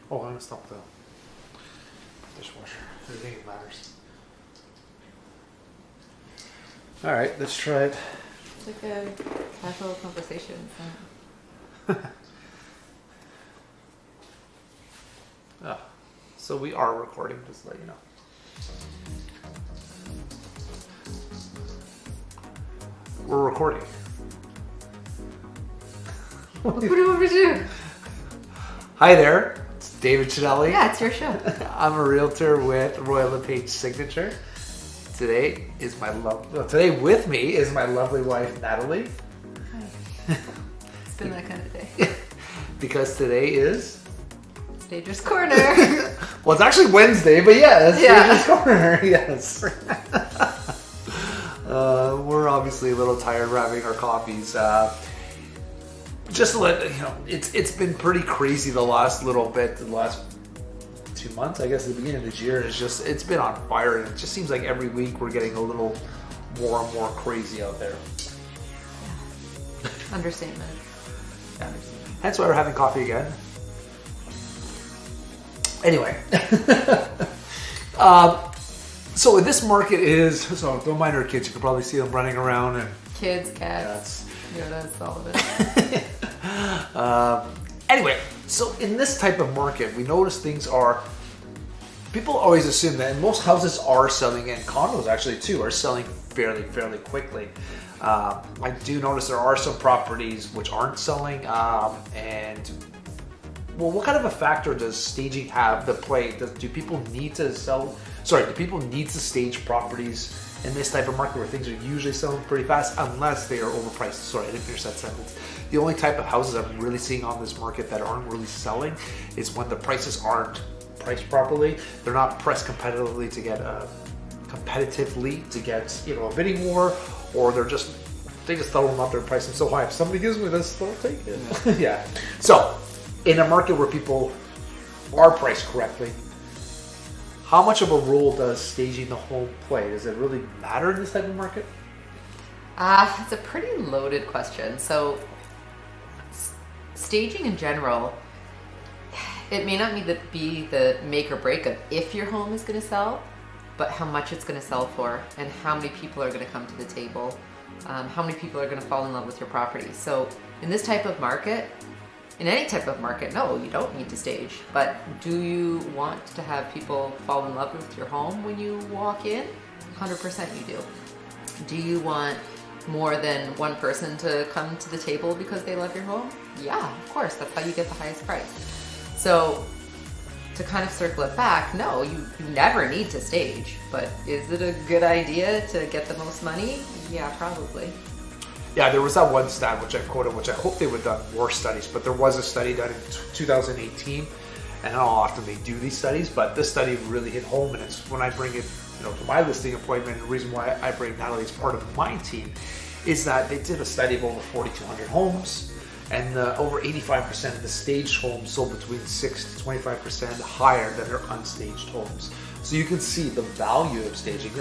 Oh, I'm gonna stop the dishwasher. I think it matters. All right, let's try it. It's like a casual conversation. Oh, so we are recording, just to let you know. We're recording. What do we do? Hi there, it's David Cinelli. Yeah, it's your show. I'm a realtor with Royal LePage Signature. Today with me is my lovely wife, Natalie. Hi. It's been that kind of day. Because today is... Stager's Corner. Well, it's actually Wednesday, but yes, Yeah. Stager's Corner, yes. We're obviously a little tired. We're having our coffees. Just to let you know, it's been pretty crazy the last little bit, the last 2 months, I guess, at the beginning of this year. It's been on fire, and it just seems like every week we're getting a little more and more crazy out there. Understatement. Yeah. That's why we're having coffee again. Anyway. So this market is, so don't mind our kids, you can probably see them running around and Kids, cats. Yeah, that's all of it. Anyway, so in this type of market, we notice people always assume that, and most houses are selling, and condos actually too, are selling fairly quickly. I do notice there are some properties which aren't selling, and well, what kind of a factor does staging have to play? Do people need to stage properties in this type of market where things are usually selling pretty fast unless they are overpriced? Sorry, I didn't finish that sentence. The only type of houses I'm really seeing on this market that aren't really selling is when the prices aren't priced properly. They're not priced competitively to get a bidding war, or they just throw them out there pricing so high. If somebody gives me this, I'll take it. Yeah. So in a market where people are priced correctly, how much of a role does staging the home play? Does it really matter in this type of market? It's a pretty loaded question. So, staging in general, it may not be the make or break of if your home is going to sell, but how much it's going to sell for, and how many people are going to come to the table, how many people are going to fall in love with your property. So, in this type of market, in any type of market, no, you don't need to stage. But do you want to have people fall in love with your home when you walk in? 100% you do. Do you want more than one person to come to the table because they love your home? Yeah, of course. That's how you get the highest price. So to kind of circle it back, no, you never need to stage. But is it a good idea to get the most money? Yeah, probably. Yeah, there was that one stat which I quoted, which I hope they would have done more studies, but there was a study done in 2018, and I don't know how often they do these studies, but this study really hit home, and it's when I bring it to my listing appointment, the reason why I bring Natalie as part of my team is that they did a study of over 4,200 homes, and over 85% of the staged homes sold between 6 to 25% higher than their unstaged homes. So you can see the value of staging,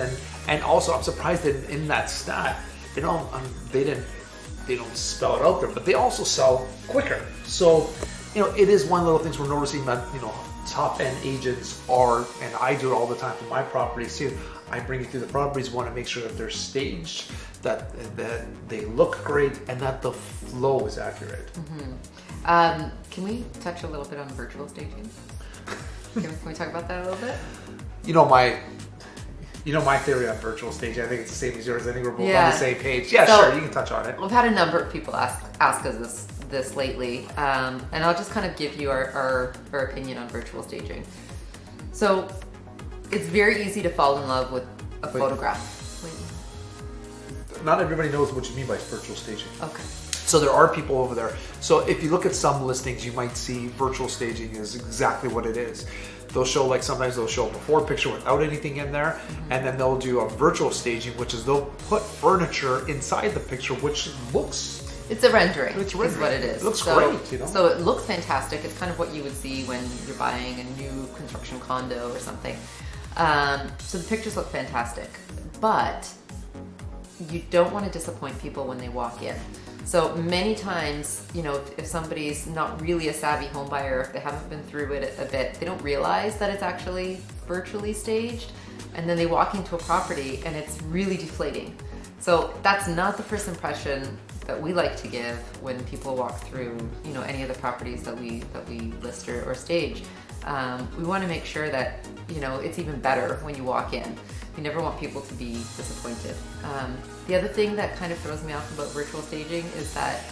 and also I'm surprised that in that stat, they don't spell it out there, but they also sell quicker. So, it is one of the little things we're noticing that, top end agents are, and I do it all the time for my properties too. I bring it through the properties, want to make sure that they're staged, that they look great, and that the flow is accurate. Mm-hmm. Can we touch a little bit on virtual staging? Can we talk about that a little bit? My theory on virtual staging, I think it's the same as yours. I think we're both on Yeah. the same page. Yeah, So, sure, you can touch on it. We've had a number of people ask us this lately, and I'll just kind of give you our opinion on virtual staging. So it's very easy to fall in love with a photograph. Not everybody knows what you mean by virtual staging. Okay. So there are people over there. So if you look at some listings, you might see virtual staging is exactly what it is. Sometimes they'll show a before picture without anything in there, and then they'll do a virtual staging, which is they'll put furniture inside the picture, which looks... It's a rendering. It's is what it is. It looks great, So it looks fantastic. It's kind of what you would see when you're buying a new construction condo or something. So the pictures look fantastic, but you don't want to disappoint people when they walk in. So many times, you know, if somebody's not really a savvy home buyer, if they haven't been through it a bit, they don't realize that it's actually virtually staged. And then they walk into a property and it's really deflating. So that's not the first impression that we like to give when people walk through, you know, any of the properties that we list or stage. We want to make sure that, you know, it's even better when you walk in. You never want people to be disappointed. The other thing that kind of throws me off about virtual staging is that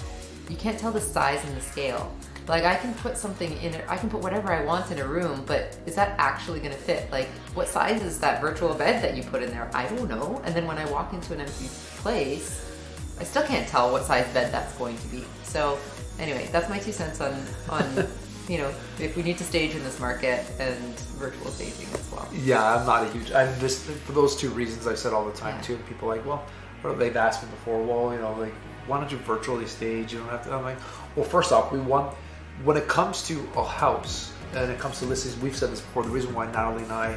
you can't tell the size and the scale. Like I can put something in it, I can put whatever I want in a room, but is that actually gonna fit? Like what size is that virtual bed that you put in there? I don't know. And then when I walk into an empty place, I still can't tell what size bed that's going to be. So anyway, that's my 2 cents on you know, if we need to stage in this market and virtual staging as well. Yeah, I'm just, for those 2 reasons I've said all the time too, and people are like, well, or they've asked me before, well, you know, like, why don't you virtually stage? You don't have to. I'm like, well, first off, when it comes to a house and it comes to listings, we've said this before, the reason why Natalie and I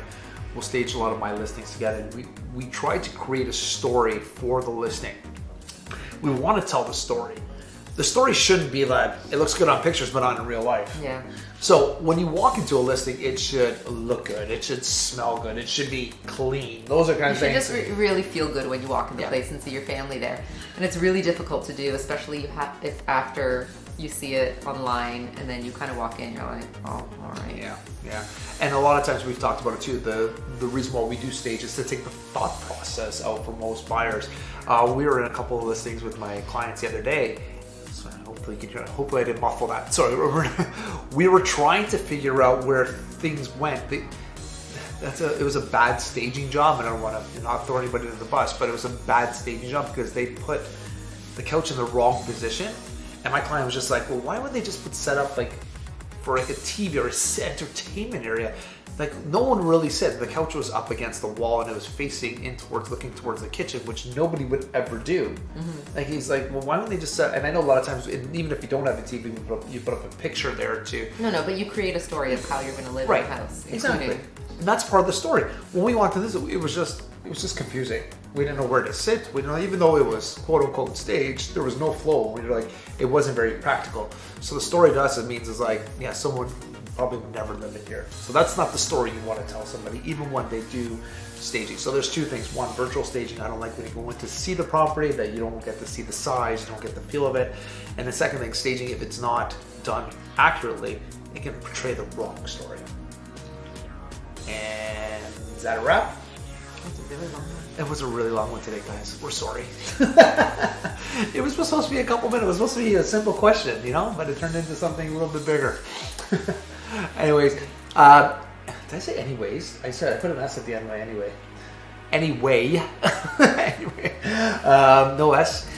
will stage a lot of my listings together, we try to create a story for the listing. We want to tell the story. The story shouldn't be that it looks good on pictures, but not in real life. Yeah. So when you walk into a listing, it should look good. It should smell good. It should be clean. Those are kind of things. You should just really feel good when you walk in the place and see your family there. And it's really difficult to do, especially if after you see it online and then you kind of walk in, you're like, oh, all right. Yeah. And a lot of times we've talked about it too. The reason why we do stage is to take the thought process out for most buyers. We were in a couple of listings with my clients the other day. Hopefully I didn't muffle that. Sorry. We were trying to figure out where things went. It was a bad staging job, and I don't want to not throw anybody under the bus, but it was a bad staging job because they put the couch in the wrong position. And my client was just like, well, why would they just put set up like for like a TV or a entertainment area? Like no one really said the couch was up against the wall and it was facing looking towards the kitchen, which nobody would ever do. Mm-hmm. Like he's like, well, why don't they just set? And I know a lot of times, even if you don't have a TV, you put up a picture there too. No, but you create a story of how you're going to live in the house. Exactly. And that's part of the story. When we walked into this, it was just confusing. We didn't know where to sit. We didn't know, even though it was quote unquote staged, there was no flow. We were like, it wasn't very practical. So the story to us, it means is like, yeah, someone probably would never live in here. So that's not the story you want to tell somebody, even when they do staging. So there's 2 things. One, virtual staging. I don't like when you go in to see the property, that you don't get to see the size, you don't get the feel of it. And the second thing, staging, if it's not done accurately, it can portray the wrong story. And is that a wrap? That's a really long one. It was a really long one today, guys. We're sorry. It was supposed to be a couple minutes. It was supposed to be a simple question, you know, but it turned into something a little bit bigger. Anyways, did I say anyways? I put an S at the end of my anyway. Anyway, no S.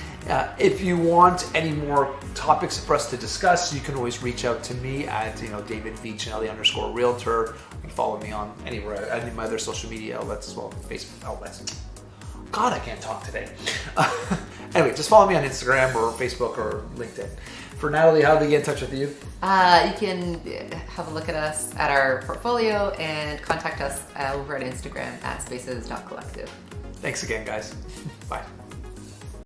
If you want any more topics for us to discuss, you can always reach out to me at David V Cinelli _ Realtor. You can follow me on anywhere, any of my other social media outlets as well, Facebook outlets. God, I can't talk today. Anyway, just follow me on Instagram or Facebook or LinkedIn. For Natalie, how do they get in touch with you? You can have a look at us at our portfolio and contact us over at Instagram at spaces.collective. Thanks again, guys. Bye.